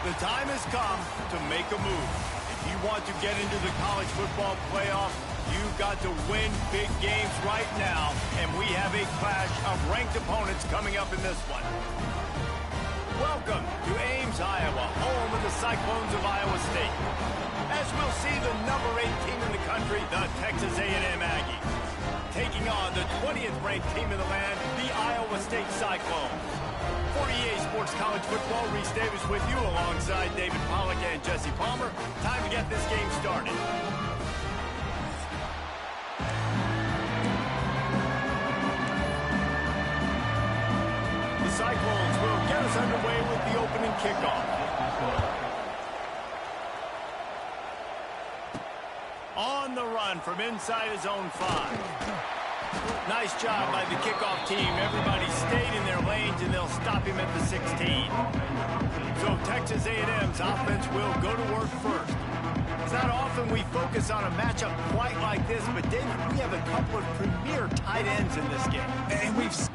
The time has come to make a move. If you want to get into the college football playoff, you've got to win big games right now, and we have a clash of ranked opponents coming up in this one. Welcome to Ames, Iowa, home of the Cyclones of Iowa State. As we'll see the number 8 team in the country, the Texas A&M Aggies, taking on the 20th ranked team in the land, the Iowa State Cyclones. For EA Sports College Football, Reese Davis with you alongside David Pollack and Jesse Palmer. Time to get this game started. The Cyclones will get us underway with the opening kickoff. On the run from inside his own 5. Nice job by the kickoff team. Everybody stayed in their lanes, and they'll stop him at the 16. So Texas A&M's offense will go to work first. It's not often we focus on a matchup quite like this, but David, we have a couple of premier tight ends in this game. And we've...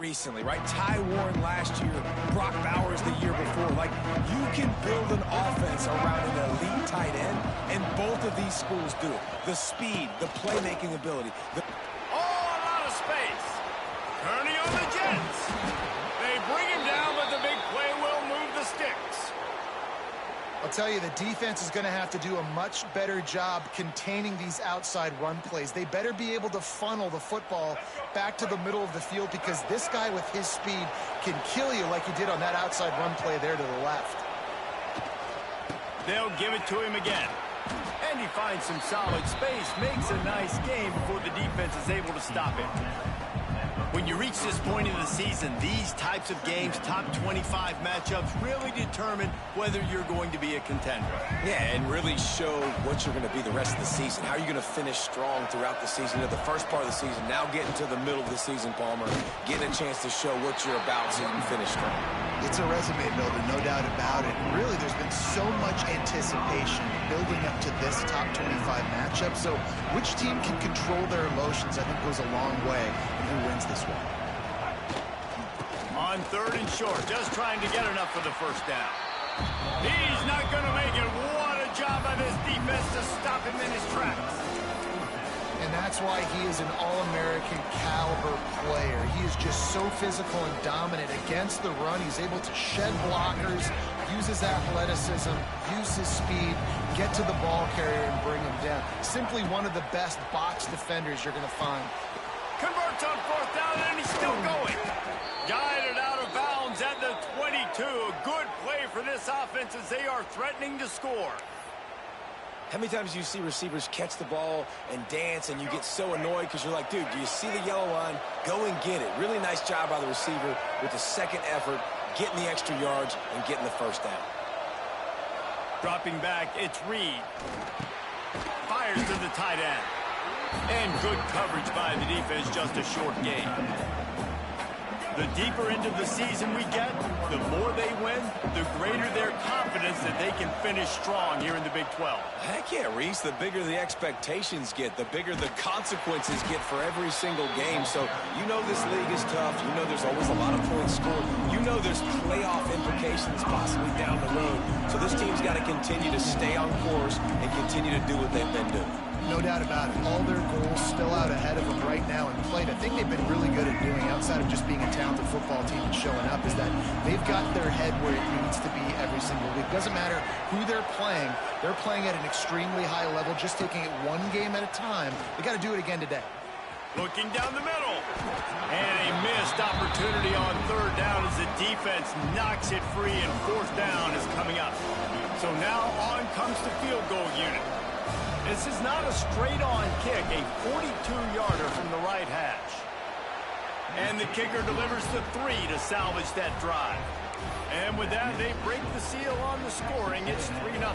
recently, right? Ty Warren last year, Brock Bowers the year before. Like, you can build an offense around an elite tight end, and both of these schools do it. The speed, the playmaking ability. Oh, a lot of space. Kearney on the Jets. They bring him down, but the big play will move the sticks. I'll tell you, the defense is going to have to do a much better job containing these outside run plays. They better be able to funnel the football back to the middle of the field, because this guy with his speed can kill you like he did on that outside run play there to the left. They'll give it to him again. And he finds some solid space, makes a nice game before the defense is able to stop him. When you reach this point in the season, these types of games, top 25 matchups, really determine whether you're going to be a contender. Yeah, and really show what you're going to be the rest of the season. How are you going to finish strong throughout the season, at the first part of the season, now getting to the middle of the season, Palmer, getting a chance to show what you're about so you can finish strong. It's a resume builder, no doubt about it. And really, there's been so much anticipation building up to this top 25 matchup. So which team can control their emotions, I think, goes a long way in who wins this one. On 3rd and short, just trying to get enough for the first down. He's not going to make it. What a job by this defense to stop him in his tracks. And that's why he is an All-American caliber player. He is just so physical and dominant against the run. He's able to shed blockers, use his athleticism, use his speed, get to the ball carrier and bring him down. Simply one of the best box defenders you're going to find. Converts on 4th down, and he's still going. Guided out of bounds at the 22. A good play for this offense as they are threatening to score. How many times do you see receivers catch the ball and dance, and you get so annoyed because you're like, dude, do you see the yellow line? Go and get it. Really nice job by the receiver with the second effort, getting the extra yards and getting the first down. Dropping back, it's Reed. Fires to the tight end. And good coverage by the defense, just a short gain. The deeper into the season we get, the more they win, the greater their confidence that they can finish strong here in the Big 12. Heck yeah, Reese. The bigger the expectations get, the bigger the consequences get for every single game. So you know this league is tough. You know there's always a lot of points scored. You know there's playoff implications possibly down the road. So this team's got to continue to stay on course and continue to do what they've been doing. No doubt about it. All their goals still out ahead of them right now in play. I think they've been really good at doing, outside of just being a talented football team and showing up, is that they've got their head where it needs to be every single week. Doesn't matter who they're playing at an extremely high level, just taking it one game at a time. They got to do it again today. Looking down the middle. And a missed opportunity on 3rd down as the defense knocks it free, and 4th down is coming up. So now on comes the field goal unit. This is not a straight-on kick, a 42-yarder from the right hash. And the kicker delivers the 3 to salvage that drive. And with that, they break the seal on the scoring. It's 3-0.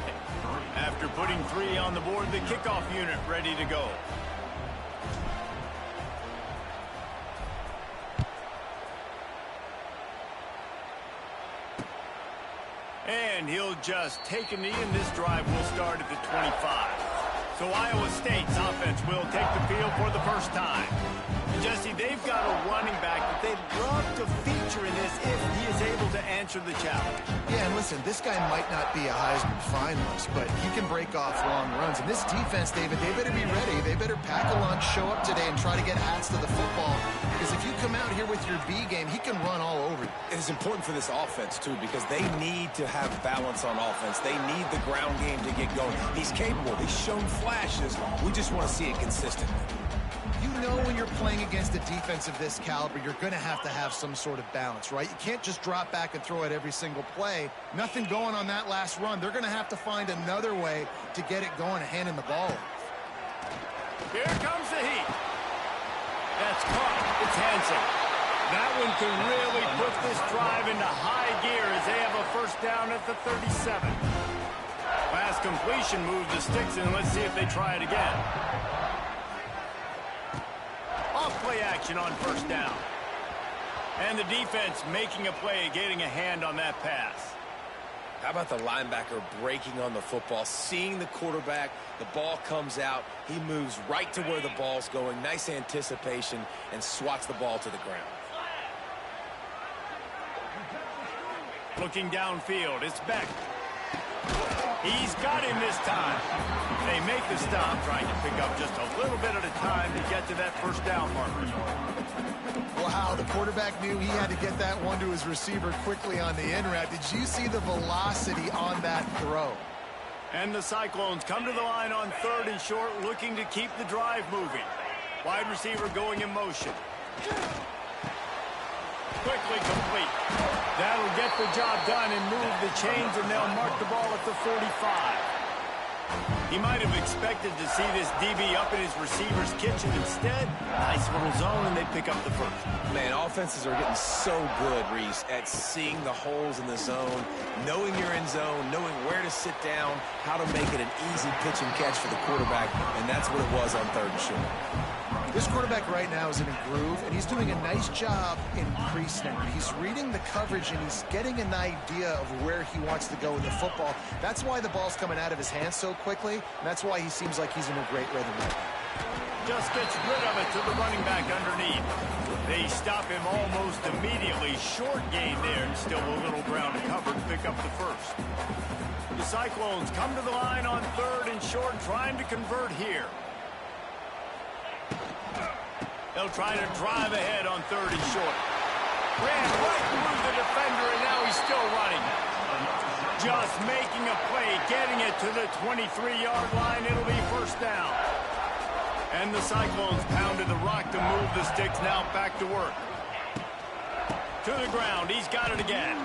After putting 3 on the board, the kickoff unit ready to go. And he'll just take a knee, and this drive will start at the 25. So Iowa State's offense will take the field for the first time. And Jesse, they've got a running back that they'd love to feature in this if he is able to answer the challenge. Yeah, and listen, this guy might not be a Heisman finalist, but he can break off long runs. And this defense, David, they better be ready. They better pack a lunch, show up today, and try to get hats to the football. Because if you come out here with your B game, he can run all over you. It's important for this offense, too, because they need to have balance on offense. They need the ground game to get going. He's capable. He's shown flashes. We just want to see it consistently. You know when you're playing against a defense of this caliber, you're going to have some sort of balance, right? You can't just drop back and throw it every single play. Nothing going on that last run. They're going to have to find another way to get it going and handing the ball off. Here comes the heat. That's caught. It's Hansen. That one can really put this drive into high gear as they have a first down at the 37. Pass completion moves the sticks, and let's see if they try it again. Off-play action on first down. And the defense making a play, getting a hand on that pass. How about the linebacker breaking on the football, seeing the quarterback, the ball comes out, he moves right to where the ball's going, nice anticipation, and swats the ball to the ground. Looking downfield, it's Beck. He's got him this time. They make the stop, trying to pick up just a little bit at a time to get to that first down marker. Wow, the quarterback knew he had to get that one to his receiver quickly on the in route. Did you see the velocity on that throw? And the Cyclones come to the line on 3rd and short, looking to keep the drive moving. Wide receiver going in motion. Quickly complete. That'll get the job done and move the chains, and they'll mark the ball at the 45. He might have expected to see this DB up in his receiver's kitchen. Instead, nice little zone, and they pick up the first. Man, offenses are getting so good, Reese, at seeing the holes in the zone, knowing you're in zone, knowing where to sit down, how to make it an easy pitch and catch for the quarterback, and that's what it was on 3rd and short. This quarterback right now is in a groove, and he's doing a nice job in crease now. He's reading the coverage, and he's getting an idea of where he wants to go with the football. That's why the ball's coming out of his hands so quickly, and that's why he seems like he's in a great rhythm right now. Just gets rid of it to the running back underneath. They stop him almost immediately. Short gain there, and still a little ground to cover to pick up the first. The Cyclones come to the line on 3rd and short, trying to convert here. They'll try to drive ahead on 3rd and short. Ran right through the defender, and now he's still running. Just making a play, getting it to the 23-yard line. It'll be first down. And the Cyclones pounded the rock to move the sticks. Now back to work. To the ground. He's got it again.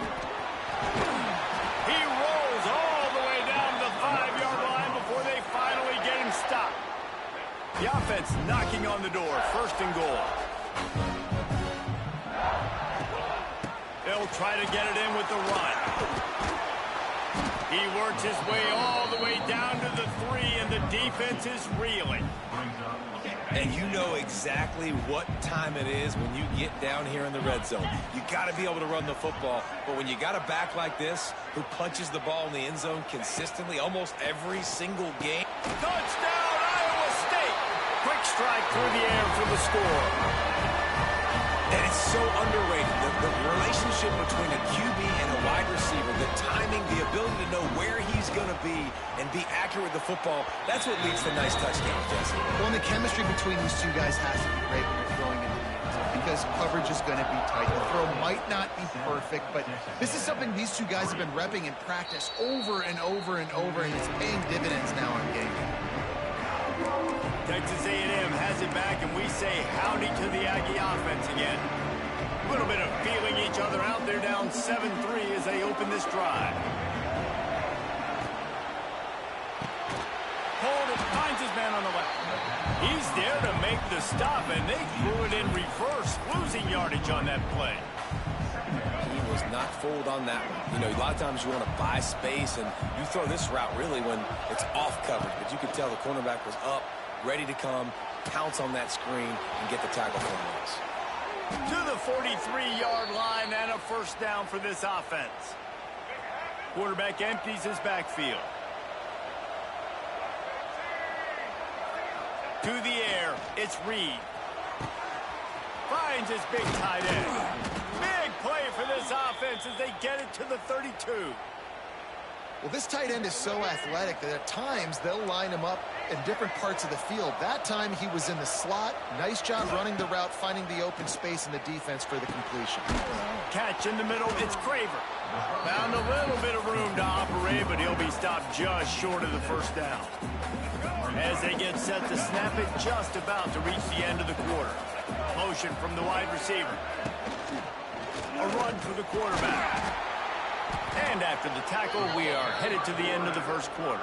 He rolls all the way down to the 5-yard line before they finally get him stopped. The offense knocking on the door. 1st and goal. They'll try to get it in with the run. He works his way all the way down to the 3, and the defense is reeling. And you know exactly what time it is when you get down here in the red zone. You got to be able to run the football, but when you got a back like this who punches the ball in the end zone consistently almost every single game. Touchdown, Iowa State! Quick strike through the air for the score. And it's so underrated, the relationship between a QB and a wide receiver, the timing, the ability to know where he's going to be and be accurate with the football, that's what leads to nice touchdowns, Jesse. Well, and the chemistry between these two guys has to be great when you're throwing in the end zone because coverage is going to be tight. The throw might not be perfect, but this is something these two guys have been repping in practice over and over and over, and it's paying dividends now on game day. Texas A&M has it back, and we say howdy to the Aggie offense again. A little bit of feeling each other out. They're down 7-3 as they open this drive. Holden finds his man on the left. He's there to make the stop, and they threw it in reverse, losing yardage on that play. He was not fooled on that one. You know, a lot of times you want to buy space, and you throw this route really when it's off coverage, but you could tell the cornerback was up, ready to come, pounce on that screen, and get the tackle for the loss. To the 43-yard line and a first down for this offense. Quarterback empties his backfield. To the air, it's Reed. Finds his big tight end. Big play for this offense as they get it to the 32. Well, this tight end is so athletic that at times they'll line him up in different parts of the field. That time he was in the slot. Nice job running the route, finding the open space in the defense for the completion. Catch in the middle, it's Craver. Found a little bit of room to operate, but he'll be stopped just short of the first down. As they get set to snap it, just about to reach the end of the quarter. Motion from the wide receiver. A run for the quarterback. And after the tackle, we are headed to the end of the first quarter.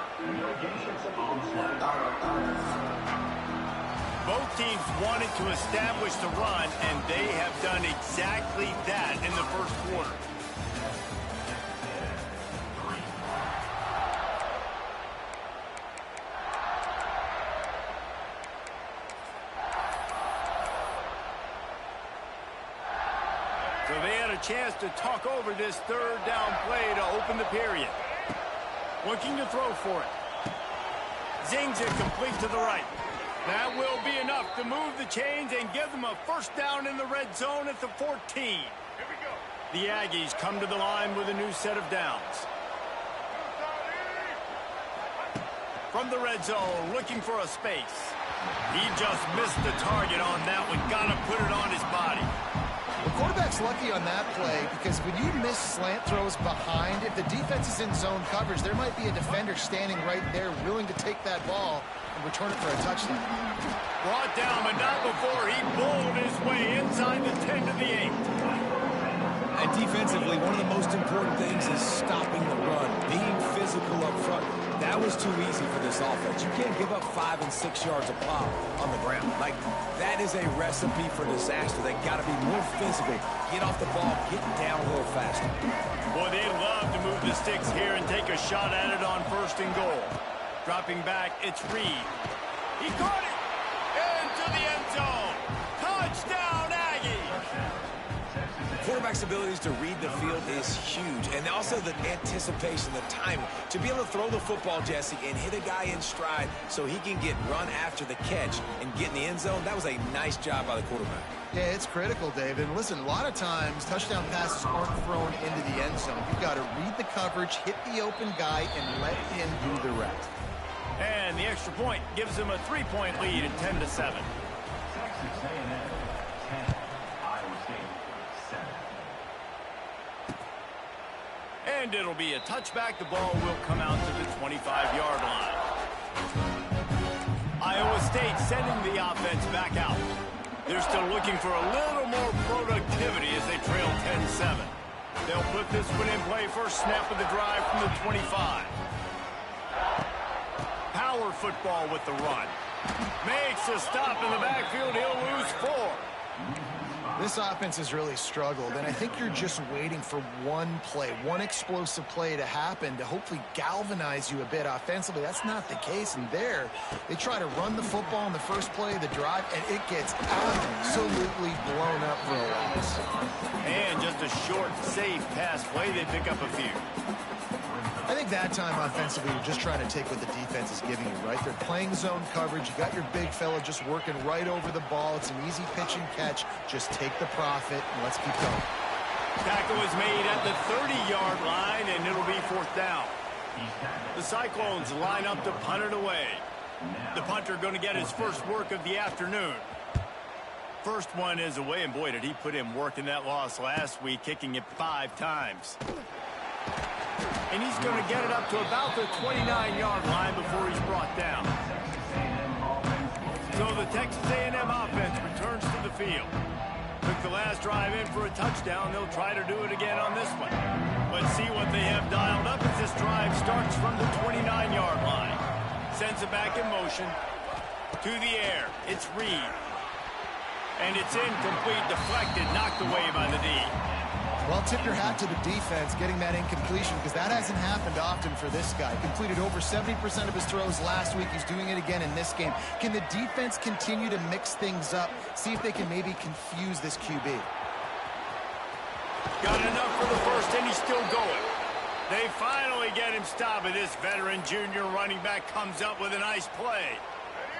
Both teams wanted to establish the run, and they have done exactly that in the first quarter. So they had a chance to talk over this third down play to open the period. Looking to throw for it. Zings it complete to the right. That will be enough to move the chains and give them a first down in the red zone at the 14. Here we go. The Aggies come to the line with a new set of downs. From the red zone, looking for a space. He just missed the target on that one. Got to put it on his body. The quarterback's lucky on that play because when you miss slant throws behind, if the defense is in zone coverage, there might be a defender standing right there willing to take that ball and return it for a touchdown. Brought down, but not before he bowled his way inside the 10 to the 8. And defensively, one of the most important things is stopping the run, being physical up front. That was too easy for this offense. You can't give up 5 and 6 yards a pop on the ground. Like, that is a recipe for disaster. They got to be more physical, get off the ball, get down a little faster. Boy, they'd love to move the sticks here and take a shot at it on 1st and goal. Dropping back, it's Reed. He caught it into the end zone. Touchdown, Aggies! Quarterback's abilities to read the field is huge, and also the anticipation, the timing. To be able to throw the football, Jesse, and hit a guy in stride so he can get run after the catch and get in the end zone, that was a nice job by the quarterback. Yeah, it's critical, David. And listen, a lot of times touchdown passes aren't thrown into the end zone. You've got to read the coverage, hit the open guy, and let him do the rest. And the extra point gives them a 3-point lead at 10-7. And it'll be a touchback. The ball will come out to the 25-yard line. Iowa State sending the offense back out. They're still looking for a little more productivity as they trail 10-7. They'll put this one in play first snap of the drive from the 25. Power football with the run. Makes a stop in the backfield. He'll lose 4. This offense has really struggled, and I think you're just waiting for one play, one explosive play to happen to hopefully galvanize you a bit offensively. That's not the case, and there, they try to run the football in the first play of the drive, and it gets absolutely blown up for a loss. And just a short, safe pass play, they pick up a few. I think that time offensively, you're just trying to take what the defense is giving you, right? They're playing zone coverage. You got your big fella just working right over the ball. It's an easy pitch and catch. Just take the profit, and let's keep going. Tackle is made at the 30-yard line, and it'll be 4th down. The Cyclones line up to punt it away. The punter going to get his first work of the afternoon. First one is away, and boy, did he put in work in that loss last week, kicking it 5 times. And he's going to get it up to about the 29-yard line before he's brought down. So the Texas A&M offense returns to the field. Took the last drive in for a touchdown. They'll try to do it again on this one. Let's see what they have dialed up as this drive starts from the 29-yard line. Sends it back in motion. To the air. It's Reed. And it's incomplete, deflected, knocked away by the D. Well, tip your hat to the defense getting that incompletion because that hasn't happened often for this guy. Completed over 70% of his throws last week. He's doing it again in this game. Can the defense continue to mix things up? See if they can maybe confuse this QB. Got enough for the first, and he's still going. They finally get him stopped, but this veteran junior running back comes up with a nice play.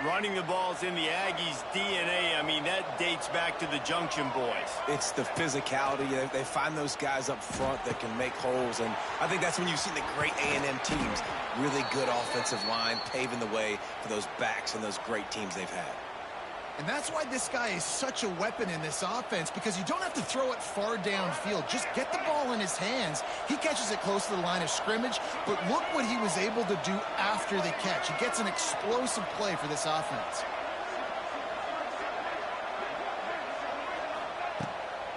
Running the ball's in the Aggies' DNA. I mean, that dates back to the Junction Boys. It's the physicality. They find those guys up front that can make holes, and I think that's when you've seen the great A&M teams. Really good offensive line, paving the way for those backs and those great teams they've had. And that's why this guy is such a weapon in this offense, because you don't have to throw it far downfield. Just get the ball in his hands. He catches it close to the line of scrimmage, but look what he was able to do after the catch. He gets an explosive play for this offense.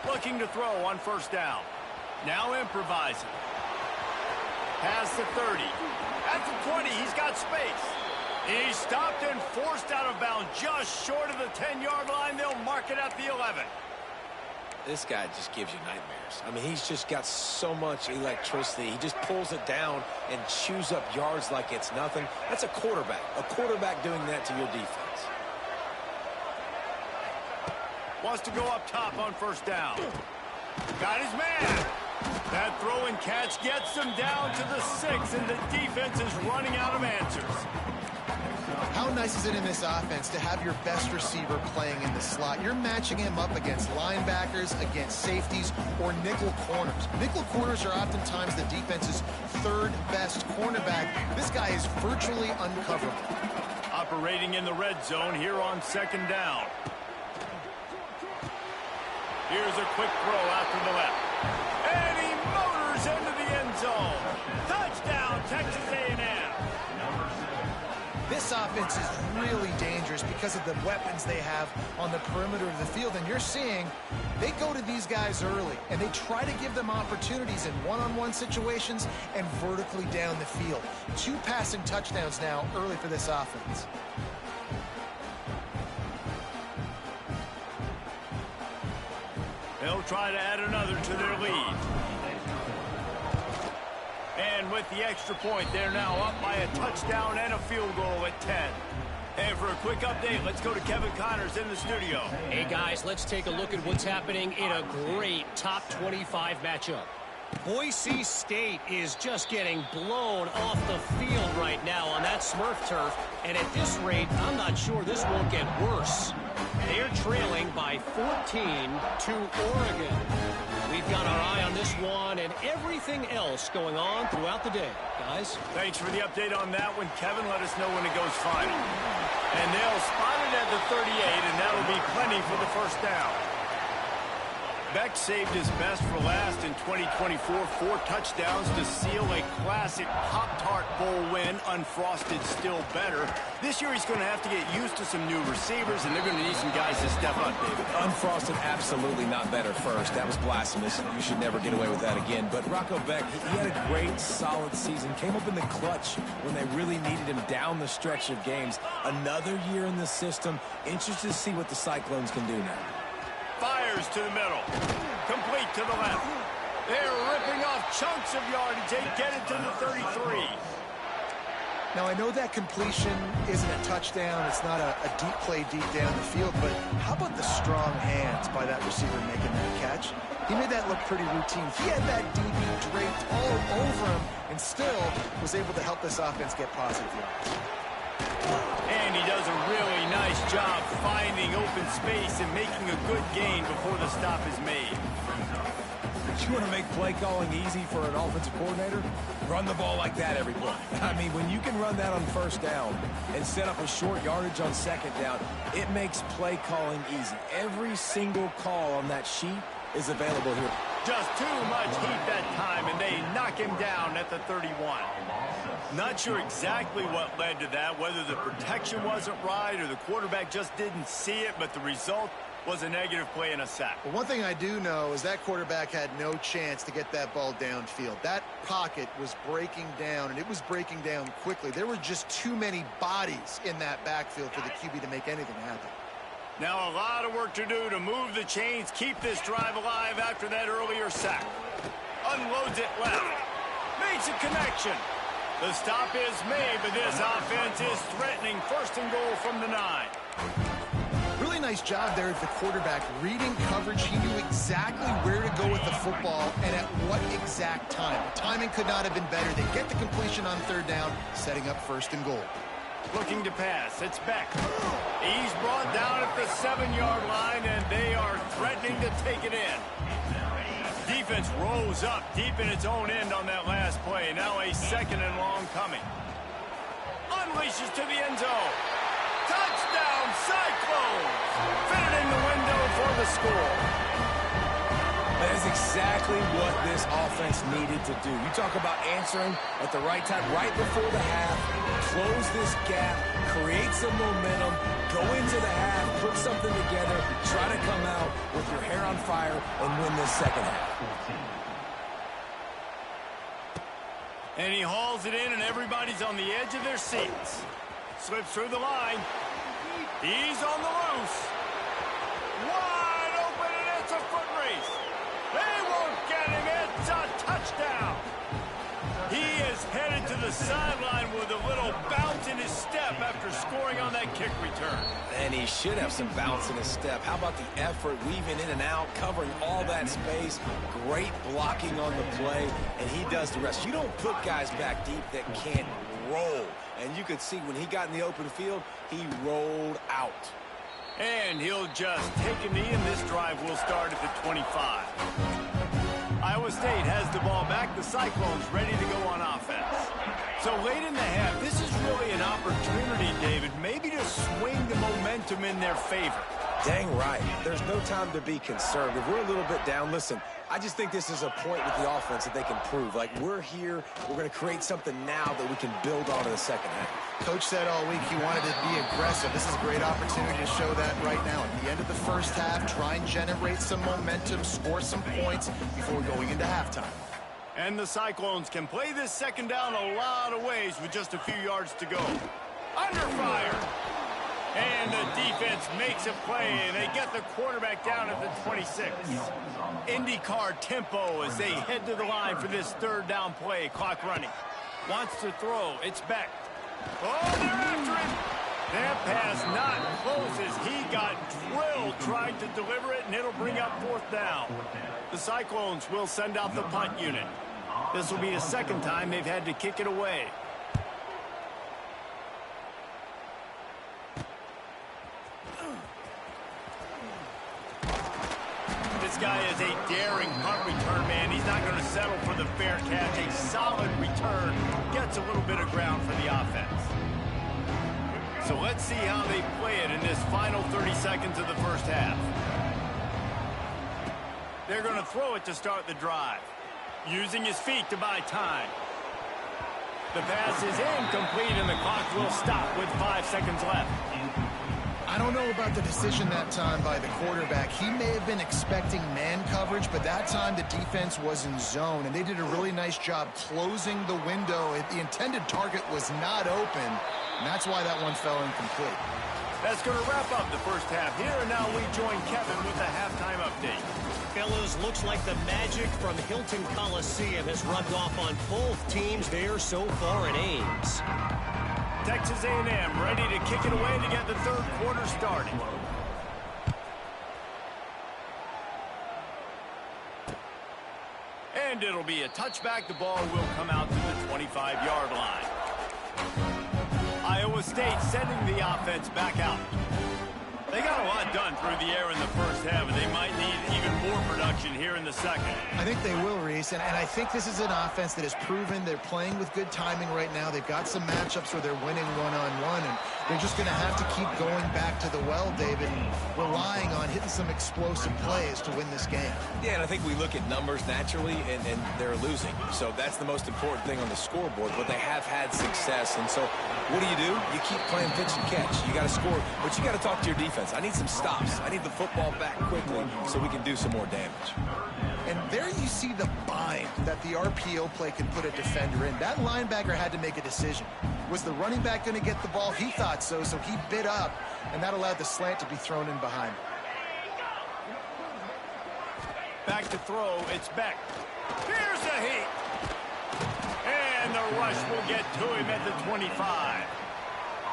Looking to throw on first down. Now improvising. Past the 30. At the 20, he's got space. He's stopped and forced out of bounds just short of the 10-yard line. They'll mark it at the 11. This guy just gives you nightmares. I mean, he's just got so much electricity. He just pulls it down and chews up yards like it's nothing. That's a quarterback. A quarterback doing that to your defense. Wants to go up top on first down. Got his man. That throw and catch gets him down to the 6, and the defense is running out of answers. How nice is it in this offense to have your best receiver playing in the slot? You're matching him up against linebackers, against safeties, or nickel corners. Nickel corners are oftentimes the defense's third best cornerback. This guy is virtually uncoverable. Operating in the red zone here on second down. Here's a quick throw out to the left. And he motors into the end zone. Touchdown, Texas A&M. This offense is really dangerous because of the weapons they have on the perimeter of the field. And you're seeing they go to these guys early, and they try to give them opportunities in one-on-one situations and vertically down the field. 2 passing touchdowns now early for this offense. They'll try to add another to their lead. And with the extra point, they're now up by a touchdown and a field goal at 10. And for a quick update, let's go to Kevin Connors in the studio. Hey, guys, let's take a look at what's happening in a great top 25 matchup. Boise State is just getting blown off the field right now on that Smurf turf. And at this rate, I'm not sure this won't get worse. They're trailing by 14 to Oregon. We've got our eye on this one and everything else going on throughout the day. Guys? Thanks for the update on that one, Kevin. Let us know when it goes final. And they'll spot it at the 38, and that'll be plenty for the first down. Beck saved his best for last in 2024, 4 touchdowns to seal a classic Pop-Tart Bowl win. Unfrosted still better. This year he's going to have to get used to some new receivers, and they're going to need some guys to step up, David. Unfrosted, absolutely not better first. That was blasphemous. You should never get away with that again. But Rocco Beck, he had a great, solid season. Came up in the clutch when they really needed him down the stretch of games. Another year in the system. Interested to see what the Cyclones can do now. Fires to the middle. Complete to the left. They're ripping off chunks of yardage. They get it to the 33. Now, I know that completion isn't a touchdown. It's not a deep play deep down the field. But how about the strong hands by that receiver making that catch? He made that look pretty routine. He had that DB draped all over him and still was able to help this offense get positive yards. And he does a really nice job finding open space and making a good gain before the stop is made. You want to make play calling easy for an offensive coordinator? Run the ball like that every play. I mean, when you can run that on first down and set up a short yardage on second down, it makes play calling easy. Every single call on that sheet is available here. Just too much heat that time, and they knock him down at the 31. Not sure exactly what led to that, whether the protection wasn't right or the quarterback just didn't see it, but the result was a negative play and a sack. Well, one thing I do know is that quarterback had no chance to get that ball downfield. That pocket was breaking down, and it was breaking down quickly. There were just too many bodies in that backfield for the QB to make anything happen. Now a lot of work to do to move the chains, keep this drive alive after that earlier sack. Unloads it left. Makes a connection. The stop is made, but this offense is threatening. First and goal from the 9. Really nice job there at the quarterback reading coverage. He knew exactly where to go with the football and at what exact time. The timing could not have been better. They get the completion on third down, setting up first and goal. Looking to pass. It's Beck. He's brought down at the 7-yard line, and they are threatening to take it in. Defense rose up deep in its own end on that last play. Now a 2nd and long coming. Unleashes to the end zone. Touchdown, Cyclones! Fit it in the window for the score. That is exactly what this offense needed to do. You talk about answering at the right time, right before the half, close this gap, create some momentum, go into the half, put something together, try to come out with your hair on fire and win this second half. And he hauls it in, and everybody's on the edge of their seats. Slips through the line. He's on the loose. Wide open, and it's a foot race. They won't get him. It's a touchdown. He is headed to the sideline with a little bounce in his step after scoring on that kick return. And he should have some bounce in his step. How about the effort, weaving in and out, covering all that space, great blocking on the play, and he does the rest. You don't put guys back deep that can't roll. And you could see when he got in the open field, he rolled out. And he'll just take a knee, and this drive will start at the 25. Iowa State has the ball back. The Cyclones ready to go on offense. So late in the half, this is really an opportunity, David, maybe to swing the momentum in their favor. Dang right. There's no time to be concerned. If we're a little bit down, listen, I just think this is a point with the offense that they can prove. Like, we're here, we're going to create something now that we can build on in the second half. Coach said all week he wanted to be aggressive. This is a great opportunity to show that right now. At the end of the first half, try and generate some momentum, score some points before going into halftime. And the Cyclones can play this second down a lot of ways with just a few yards to go. Under fire. And the defense makes a play, and they get the quarterback down at the 26. IndyCar tempo as they head to the line for this third down play. Clock running. Wants to throw. It's Beck. Oh, they're after him. That pass not close as he got drilled trying to deliver it, and it'll bring up 4th down. The Cyclones will send out the punt unit. This will be the 2nd time they've had to kick it away. This guy is a daring punt return man. He's not going to settle for the fair catch. A solid return. Gets a little bit of ground for the offense. So let's see how they play it in this final 30 seconds of the first half. They're going to throw it to start the drive. Using his feet to buy time. The pass is incomplete, and the clock will stop with 5 seconds left. I don't know about the decision that time by the quarterback. He may have been expecting man coverage, but that time the defense was in zone, and they did a really nice job closing the window. The intended target was not open, and that's why that one fell incomplete. That's going to wrap up the first half here, and now we join Kevin with the halftime update. Fellas, looks like the magic from Hilton Coliseum has rubbed off on both teams there so far in Ames. Texas A&M ready to kick it away to get the third quarter started. And it'll be a touchback. The ball will come out to the 25-yard line. Iowa State sending the offense back out. They got a lot done through the air in the first half, and they might need even more production here in the second. I think they will, Reese, and I think this is an offense that has proven they're playing with good timing right now. They've got some matchups where they're winning one-on-one, and they're just going to have to keep going back to the well, David, and relying on hitting some explosive plays to win this game. Yeah, and I think we look at numbers naturally, and they're losing. So that's the most important thing on the scoreboard, but they have had success. And so what do? You keep playing pitch and catch. You got to score, but you got to talk to your defense. I need some stops. I need the football back quickly so we can do some more damage. And there you see the bind that the RPO play can put a defender in. That linebacker had to make a decision. Was the running back going to get the ball? He thought so, so he bit up, and that allowed the slant to be thrown in behind. Back to throw, it's Beck. Here's the heat. And the rush will get to him at the 25.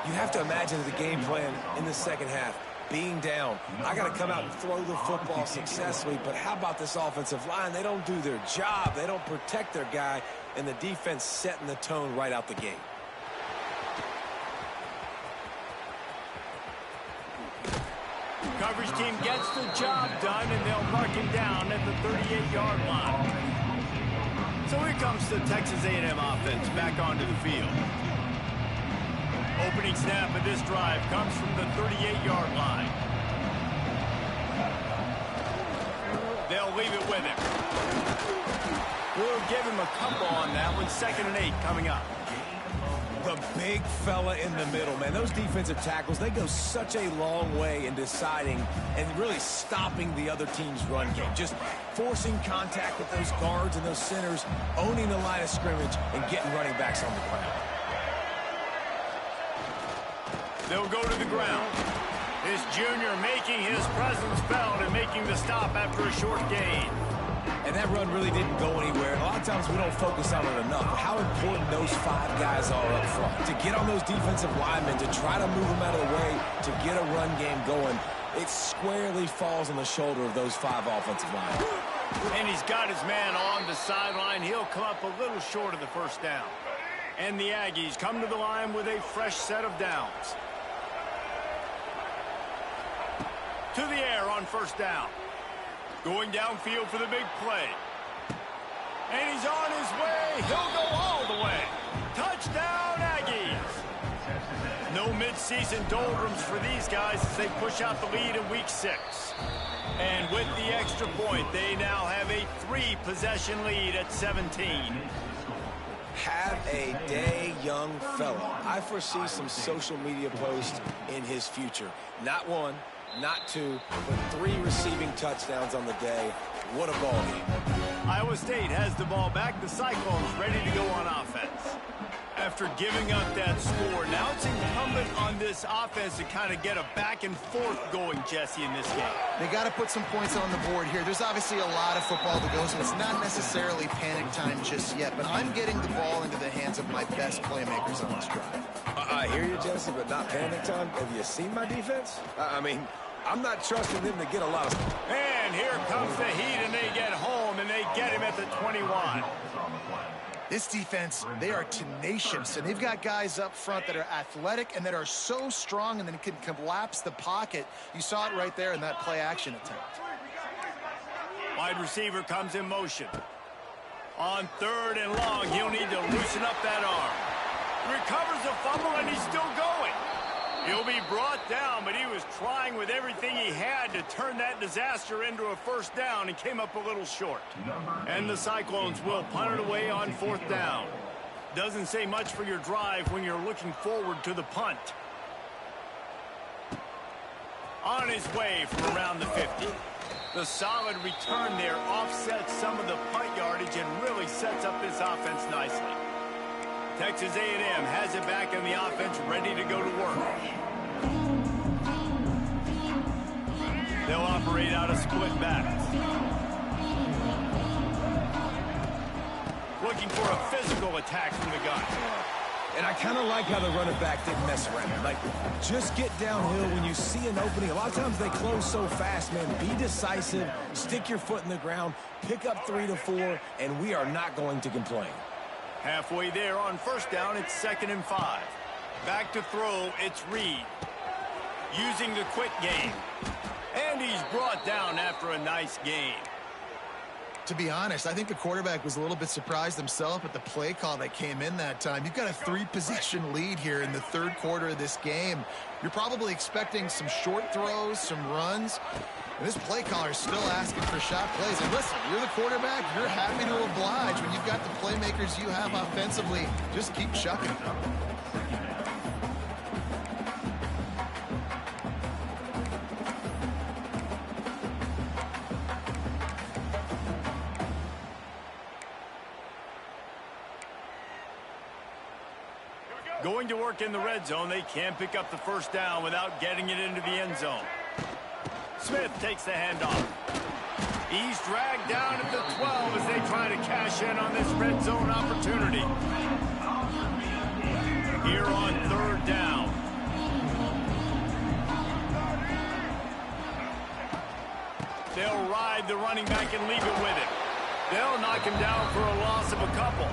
You have to imagine the game plan in the second half. being down. I got to come out and throw the football successfully, but how about this offensive line? They don't do their job. They don't protect their guy, and the defense setting the tone right out the gate. Coverage team gets the job done, and they'll mark him down at the 38-yard line. So here comes the Texas A&M offense back onto the field. Opening snap of this drive comes from the 38-yard line. They'll leave it with him. We'll give him a couple on that one. 2nd and 8 coming up. The big fella in the middle, man. Those defensive tackles, they go such a long way in deciding and really stopping the other team's run game. Just forcing contact with those guards and those centers, owning the line of scrimmage, and getting running backs on the ground. They'll go to the ground. This junior making his presence felt and making the stop after a short gain. And that run really didn't go anywhere. A lot of times we don't focus on it enough. How important those 5 guys are up front. To get on those defensive linemen, to try to move them out of the way, to get a run game going, it squarely falls on the shoulder of those 5 offensive linemen. And he's got his man on the sideline. He'll come up a little short of the first down. And the Aggies come to the line with a fresh set of downs. To the air on first down. Going downfield for the big play. And he's on his way. He'll go all the way. Touchdown, Aggies. No midseason doldrums for these guys as they push out the lead in week 6. And with the extra point, they now have a 3-possession lead at 17. Have a day, young fella. I foresee some social media posts in his future. Not 1, not 2, but 3 receiving touchdowns on the day. What a ball game. Iowa State has the ball back. The Cyclones ready to go on offense. After giving up that score, now it's incumbent on this offense to kind of get a back and forth going, Jesse, in this game. They got to put some points on the board here. There's obviously a lot of football to go, so it's not necessarily panic time just yet, but I'm getting the ball into the hands of my best playmakers on this drive. I hear you, Jesse, but not panic time. Have you seen my defense? I mean, I'm not trusting them to get a lot of... And here comes the heat, and they get home, and they get him at the 21. This defense, they are tenacious, and they've got guys up front that are athletic and that are so strong and then can collapse the pocket. You saw it right there in that play-action attempt. Wide receiver comes in motion. On 3rd and long, he'll need to loosen up that arm. Recovers the fumble, and he's still going. He'll be brought down, but he was trying with everything he had to turn that disaster into a first down and came up a little short. And the Cyclones will punt it away on 4th down. Doesn't say much for your drive when you're looking forward to the punt. On his way from around the 50. The solid return there offsets some of the punt yardage and really sets up this offense nicely. Texas A&M has it back in the offense, ready to go to work. They'll operate out of split backs. Looking for a physical attack from the gun. And I kind of like how the running back didn't mess around. Like, just get downhill when you see an opening. A lot of times they close so fast, man. Be decisive, stick your foot in the ground, pick up 3 to 4, and we are not going to complain. Halfway there on first down, it's 2nd and 5. Back to throw, it's Reed. Using the quick game. And he's brought down after a nice gain. To be honest, I think the quarterback was a little bit surprised himself at the play call that came in that time. You've got a 3-possession lead here in the 3rd quarter of this game. You're probably expecting some short throws, some runs. And this play caller is still asking for shot plays. And listen, you're the quarterback. You're happy to oblige. When you've got the playmakers you have offensively, just keep chucking them. Going to work in the red zone. They can't pick up the first down without getting it into the end zone. Smith takes the handoff. He's dragged down at the 12 as they try to cash in on this red zone opportunity. Here on 3rd down. They'll ride the running back and leave it with him. They'll knock him down for a loss of a couple.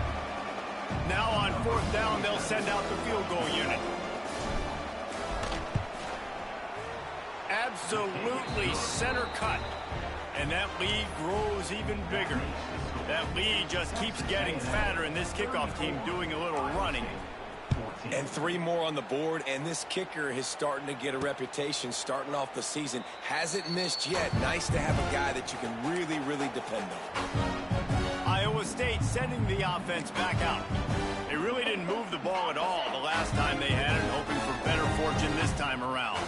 Now on 4th down, they'll send out the field goal unit. Absolutely center cut. And that lead grows even bigger. That lead just keeps getting fatter, and this kickoff team doing a little running. And 3 more on the board, and this kicker is starting to get a reputation starting off the season. Hasn't missed yet. Nice to have a guy that you can really, really depend on. Iowa State sending the offense back out. They really didn't move the ball at all the last time they had it, hoping for better fortune this time around.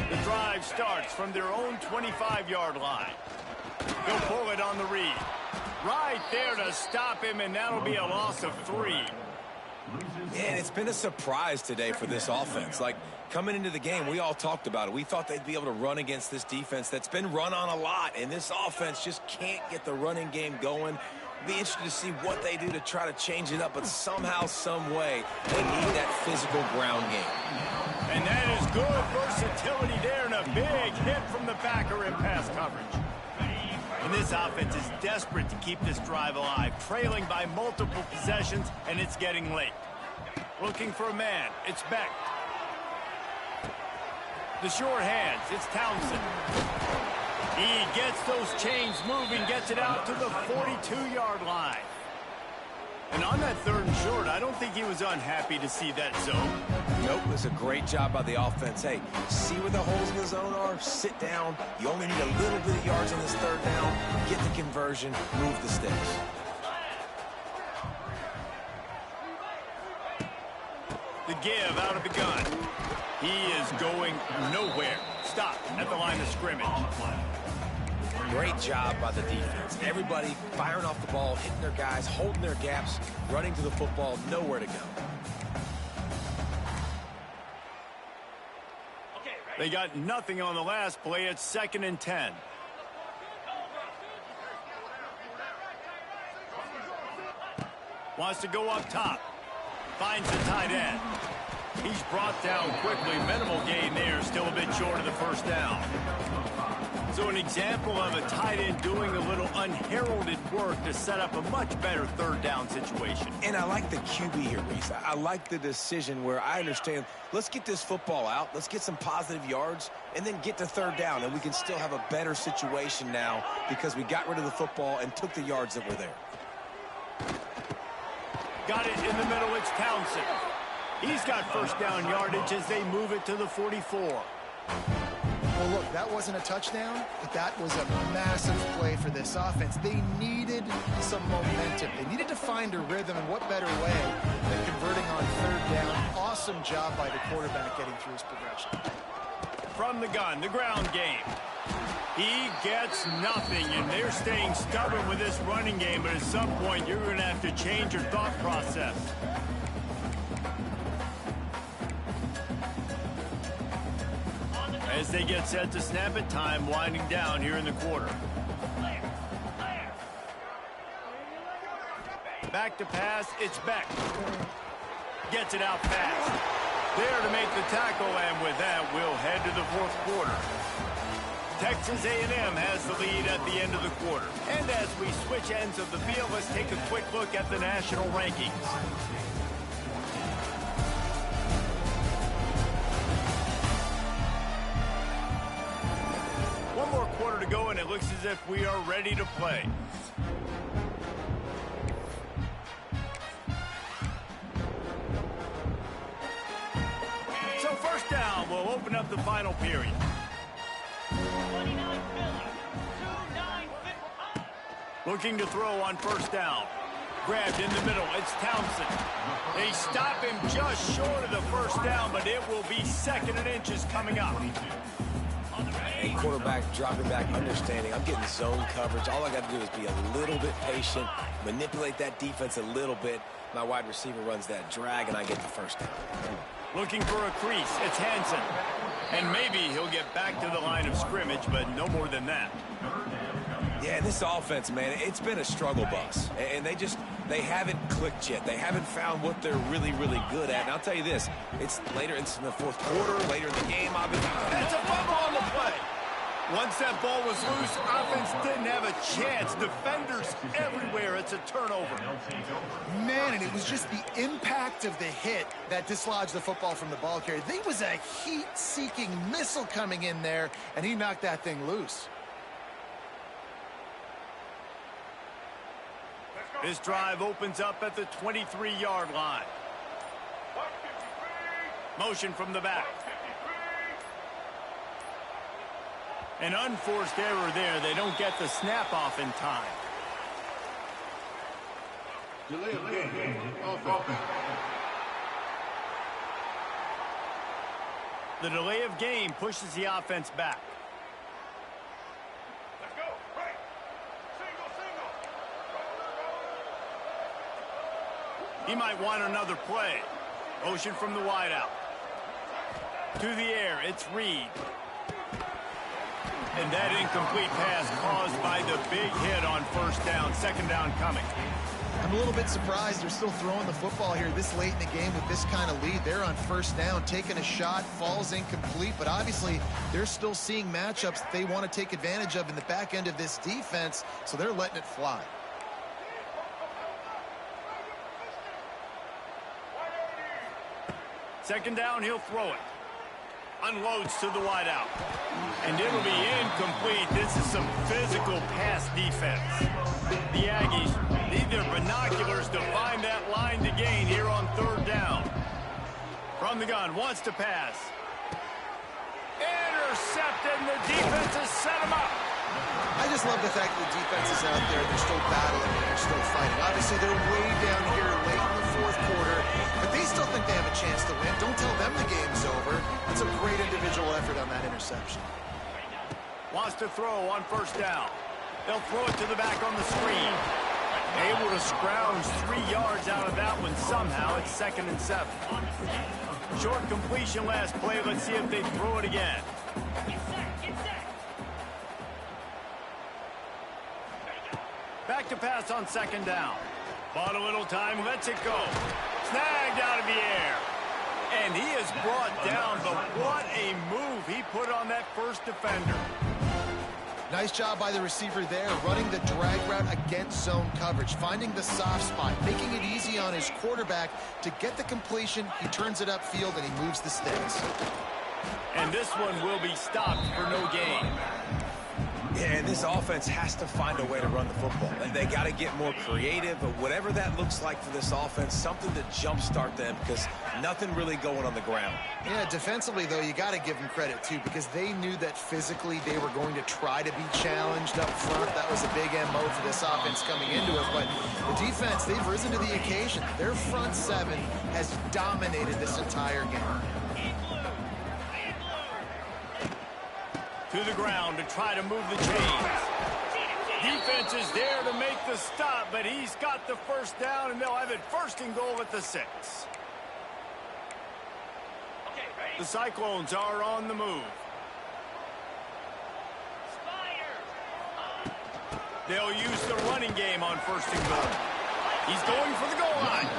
The drive starts from their own 25-yard line. They'll pull it on the read. Right there to stop him, and that'll be a loss of 3. And it's been a surprise today for this offense. Like, coming into the game, we all talked about it. We thought they'd be able to run against this defense that's been run on a lot, and this offense just can't get the running game going. Be interested to see what they do to try to change it up, but somehow, some way, they need that physical ground game. And that is good versatility there, and a big hit from the backer in pass coverage. And this offense is desperate to keep this drive alive, trailing by multiple possessions, and it's getting late. Looking for a man, it's Beck. The short hands, it's Townsend. He gets those chains moving, gets it out to the 42-yard line. And on that 3rd and short, I don't think he was unhappy to see that zone. Nope, it was a great job by the offense. Hey, see where the holes in the zone are? Sit down. You only need a little bit of yards on this 3rd down. Get the conversion, move the sticks. The give out of the gun. He is going nowhere. Stop at the line of scrimmage. Great job by the defense. Everybody firing off the ball, hitting their guys, holding their gaps, running to the football, nowhere to go. They got nothing on the last play. It's 2nd and 10. Wants to go up top. Finds the tight end. He's brought down quickly. Minimal gain there. Still a bit short of the 1st down. So an example of a tight end doing a little unheralded work to set up a much better 3rd down situation. And I like the QB here, Reese. I like the decision where I understand, let's get this football out, let's get some positive yards, and then get to 3rd down, and we can still have a better situation now because we got rid of the football and took the yards that were there. Got it in the middle. It's Townsend. He's got 1st down yardage as they move it to the 44. Well, look, that wasn't a touchdown, but that was a massive play for this offense. They needed some momentum. They needed to find a rhythm, and what better way than converting on 3rd down. Awesome job by the quarterback getting through his progression. From the gun, the ground game. He gets nothing, and they're staying stubborn with this running game, but at some point you're going to have to change your thought process. As they get set to snap it, time winding down here in the quarter. Back to pass, it's Beck. Gets it out fast. There to make the tackle, and with that, we'll head to the 4th quarter. Texas A&M has the lead at the end of the quarter. And as we switch ends of the field, let's take a quick look at the national rankings. One more quarter to go, and it looks as if we are ready to play. So 1st down, we'll open up the final period. Looking to throw on 1st down. Grabbed in the middle. It's Townsend. They stop him just short of the 1st down, but it will be 2nd and inches coming up. And quarterback dropping back, understanding I'm getting zone coverage. All I got to do is be a little bit patient, manipulate that defense a little bit. My wide receiver runs that drag, and I get the 1st down. Looking for a crease. It's Hansen. And maybe he'll get back to the line of scrimmage, but no more than that. Yeah, this offense, man, it's been a struggle bus. And they haven't clicked yet. They haven't found what they're really, really good at. And I'll tell you this, it's later, it's in the 4th quarter, later in the game, obviously. That's a fumble on the play. Once that ball was loose, offense didn't have a chance. Defenders everywhere. It's a turnover. Man, and it was just the impact of the hit that dislodged the football from the ball carrier. There was a heat-seeking missile coming in there, and he knocked that thing loose. This drive opens up at the 23-yard line. Motion from the back. An unforced error there. They don't get the snap off in time. Delay of game. Offense. The delay of game pushes the offense back. Let's go. Right. Single. He might want another play. Motion from the wideout. To the air, it's Reed. And that incomplete pass caused by the big hit on first down. Second down coming. I'm a little bit surprised they're still throwing the football here this late in the game with this kind of lead. They're on first down, taking a shot, falls incomplete, but obviously they're still seeing matchups that they want to take advantage of in the back end of this defense, so they're letting it fly. Second down, he'll throw it. Unloads to the wideout. And it'll be incomplete. This is some physical pass defense. The Aggies need their binoculars to find that line to gain here on third down. From the gun, wants to pass. Intercepted, and the defense has set him up. I just love the fact that the defense is out there. They're still battling and they're still fighting. Obviously, they're way down here late in the fourth quarter, but they still think they have a chance to win. Don't tell them the game's over. That's a great individual effort on that interception. Wants to throw on first down. They'll throw it to the back on the screen. Able to scrounge 3 yards out of that one somehow. It's 2nd and 7. Short completion last play. Let's see if they throw it again. Back to pass on second down. Bought a little time, lets it go. Snagged out of the air. And he is brought down, but what a move he put on that first defender. Nice job by the receiver there, running the drag route against zone coverage, finding the soft spot, making it easy on his quarterback to get the completion. He turns it upfield, and he moves the sticks. And this one will be stopped for no gain. Yeah, this offense has to find a way to run the football. They got to get more creative, but whatever that looks like for this offense, something to jumpstart them because nothing really going on the ground. Yeah, defensively, though, you got to give them credit, too, because they knew that physically they were going to try to be challenged up front. That was a big MO for this offense coming into it, but the defense, they've risen to the occasion. Their front seven has dominated this entire game. To the ground to try to move the chains. Defense is there to make the stop, but he's got the first down, and they'll have it 1st and goal at the 6. The Cyclones are on the move. They'll use the running game on 1st and goal. He's going for the goal line.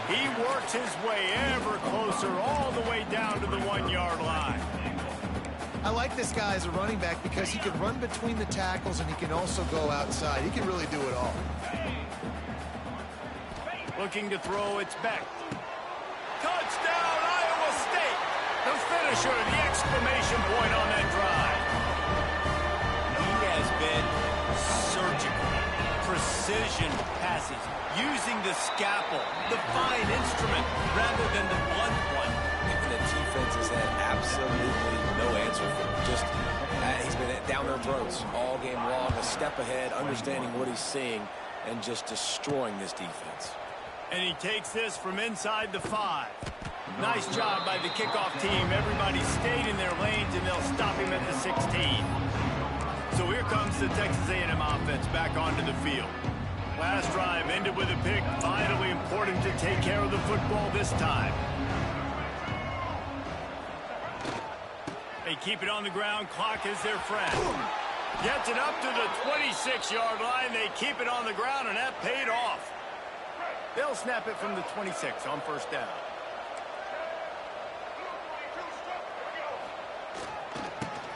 He works his way ever closer all the way down to the 1-yard line. I like this guy as a running back because he can run between the tackles and he can also go outside. He can really do it all. Looking to throw, it's Beck. Touchdown, Iowa State! The finisher, the exclamation point on that drive. He has been surgical, precision passes, using the scalpel, the fine instrument, rather than the blunt one. And the defense has had absolutely no answer for him. Just, he's been down their throats all game long, a step ahead, understanding what he's seeing, and just destroying this defense. And he takes this from inside the 5. Nice job by the kickoff team. Everybody stayed in their lanes, and they'll stop him at the 16. So here comes the Texas A&M offense back onto the field. Last drive ended with a pick. Vitally important to take care of the football this time. They keep it on the ground. Clock is their friend. Gets it up to the 26-yard line. They keep it on the ground, and that paid off. They'll snap it from the 26 on 1st down.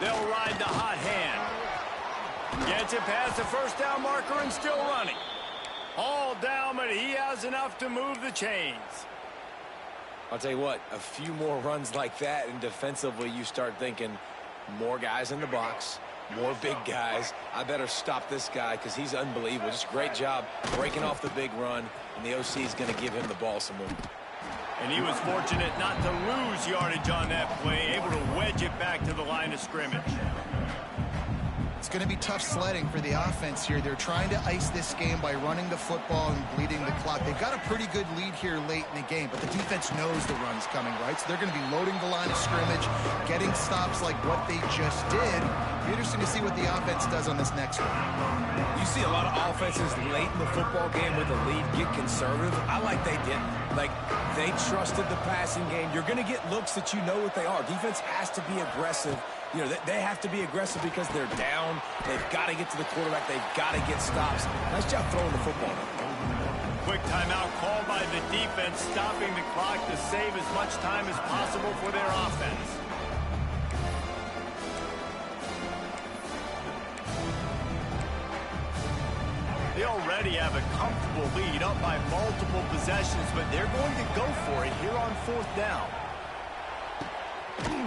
They'll They'll ride the hot hand. Gets it past the first down marker and still running. All down, but he has enough to move the chains. I'll tell you what, a few more runs like that, and defensively you start thinking more guys in the box, more big guys. I better stop this guy because he's unbelievable. Just a great job breaking off the big run, and the OC is going to give him the ball some more. And he was fortunate not to lose yardage on that play, able to wedge it back to the line of scrimmage. It's going to be tough sledding for the offense here. They're trying to ice this game by running the football and bleeding the clock. They've got a pretty good lead here late in the game, but the defense knows the run's coming, right? So they're going to be loading the line of scrimmage, getting stops like what they just did. It'll be interesting to see what the offense does on this next one. You see a lot of offenses late in the football game with the lead get conservative. I like they didn't. Like, they trusted the passing game. You're going to get looks that you know what they are. Defense has to be aggressive. You know, they have to be aggressive because they're down. They've got to get to the quarterback. They've got to get stops. Nice job throwing the football. Quick timeout called by the defense, stopping the clock to save as much time as possible for their offense. They already have a comfortable lead, up by multiple possessions, but they're going to go for it here on fourth down.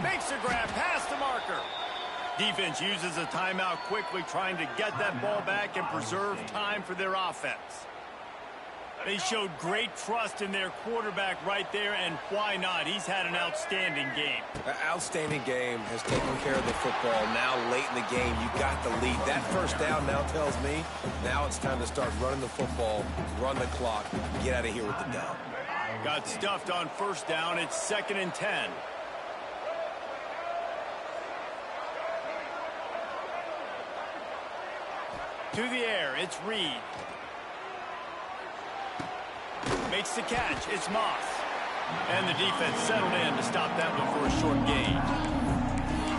Makes a grab past the marker. Defense uses a timeout quickly, trying to get that ball back and preserve time for their offense. They showed great trust in their quarterback right there, and why not? He's had an outstanding game. An outstanding game, has taken care of the football. Now late in the game, you got the lead. That first down now tells me now it's time to start running the football, run the clock, get out of here with the down. Got stuffed on first down. It's 2nd and 10. To the air, it's Reed. Makes the catch, it's Moss. And the defense settled in to stop that one for a short gain.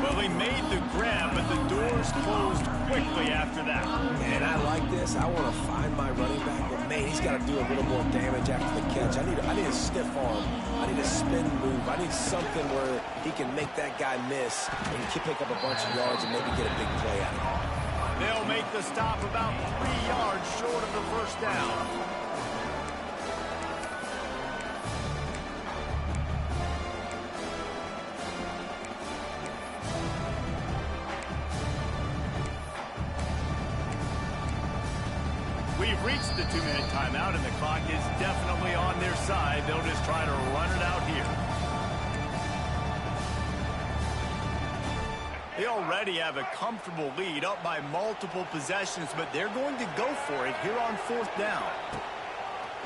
Well, he made the grab, but the doors closed quickly after that. And I like this. I want to find my running back, but man, he's got to do a little more damage after the catch. I need a stiff arm. I need a spin move. I need something where he can make that guy miss and pick up a bunch of yards and maybe get a big play out of it. They'll make the stop about 3 yards short of the first down. We've reached the 2-minute timeout, and the clock is definitely on their side. They'll just try to run it out here. They already have a comfortable lead, up by multiple possessions, but they're going to go for it here on fourth down.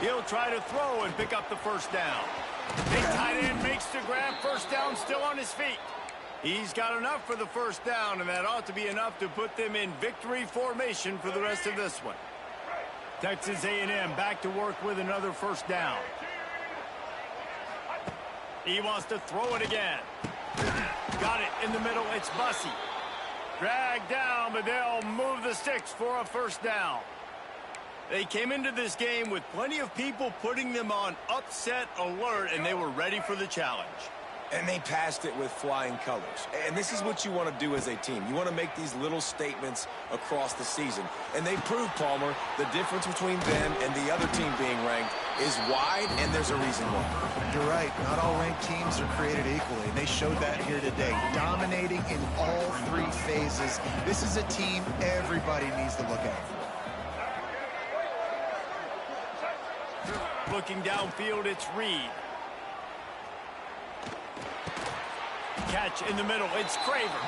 He'll try to throw and pick up the first down. Big tight end makes the grab, first down, still on his feet. He's got enough for the first down, and that ought to be enough to put them in victory formation for the rest of this one. Texas A&M back to work with another first down. He wants to throw it again. Got it in the middle. It's Bussey. Dragged down, but they'll move the sticks for a first down. They came into this game with plenty of people putting them on upset alert, and they were ready for the challenge. And they passed it with flying colors. And this is what you want to do as a team. You want to make these little statements across the season. And they proved, Palmer, the difference between them and the other team being ranked is wide, and there's a reason why. You're right. Not all ranked teams are created equally, and they showed that here today. Dominating in all 3 phases. This is a team everybody needs to look out for. Looking downfield, it's Reed. Catch in the middle, it's Craver.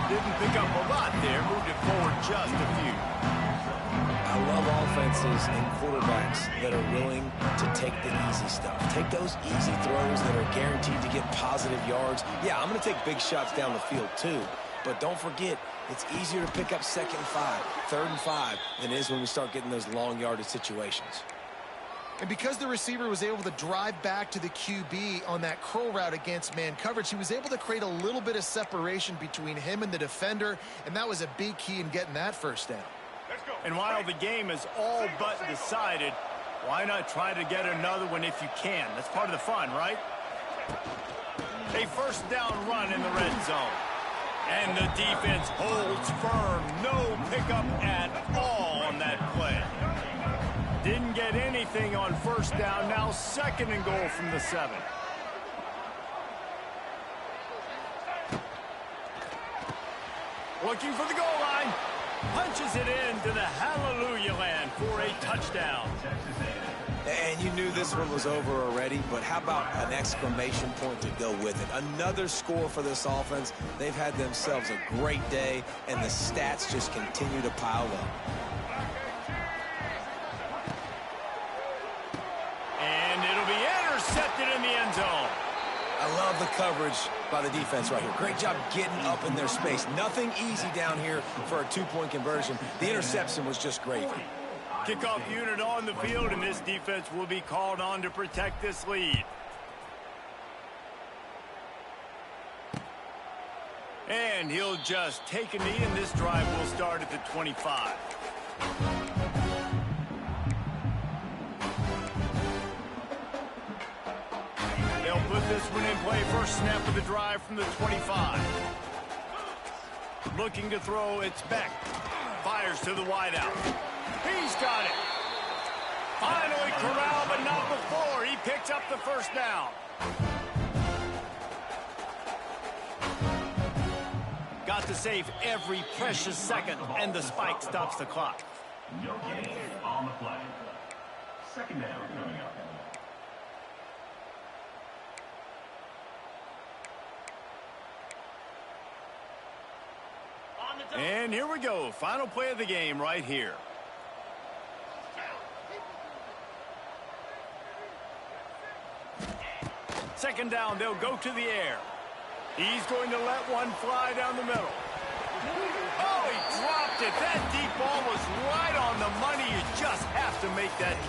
Didn't pick up a lot there, moved it forward just a few. I love offenses and quarterbacks that are willing to take the easy stuff. Take those easy throws that are guaranteed to get positive yards. Yeah, I'm going to take big shots down the field too. But don't forget, it's easier to pick up 2nd and 5, 3rd and 5 than it is when we start getting those long yardage situations. And because the receiver was able to drive back to the QB on that curl route against man coverage, he was able to create a little bit of separation between him and the defender, and that was a big key in getting that first down. And while the game is all but decided, why not try to get another one if you can? That's part of the fun, right? A first down run in the red zone. And the defense holds firm. No pickup at all on that play. Didn't get anything on first down. Now 2nd and goal from the 7. Looking for the goal line. Punches it into the hallelujah land for a touchdown. And you knew this one was over already, but how about an exclamation point to go with it? Another score for this offense. They've had themselves a great day, and the stats just continue to pile up. And it'll be intercepted in the end zone. I love the coverage by the defense right here. Great job getting up in their space. Nothing easy down here for a 2-point conversion. The interception was just great. Kickoff unit on the field, and this defense will be called on to protect this lead. And he'll just take a knee, and this drive will start at the 25. They'll put this one in play. First snap of the drive from the 25. Looking to throw, it's Beck. Fires to the wideout. He's got it. Finally corralled, but not before. He picks up the first down. Got to save every precious second, and the spike stops the clock. No gain on the play. 2nd down coming up. And here we go. Final play of the game right here. Second down, they'll go to the air. He's going to let one fly down the middle. Oh, he dropped it. That deep ball was right on the money. You just have to make that catch.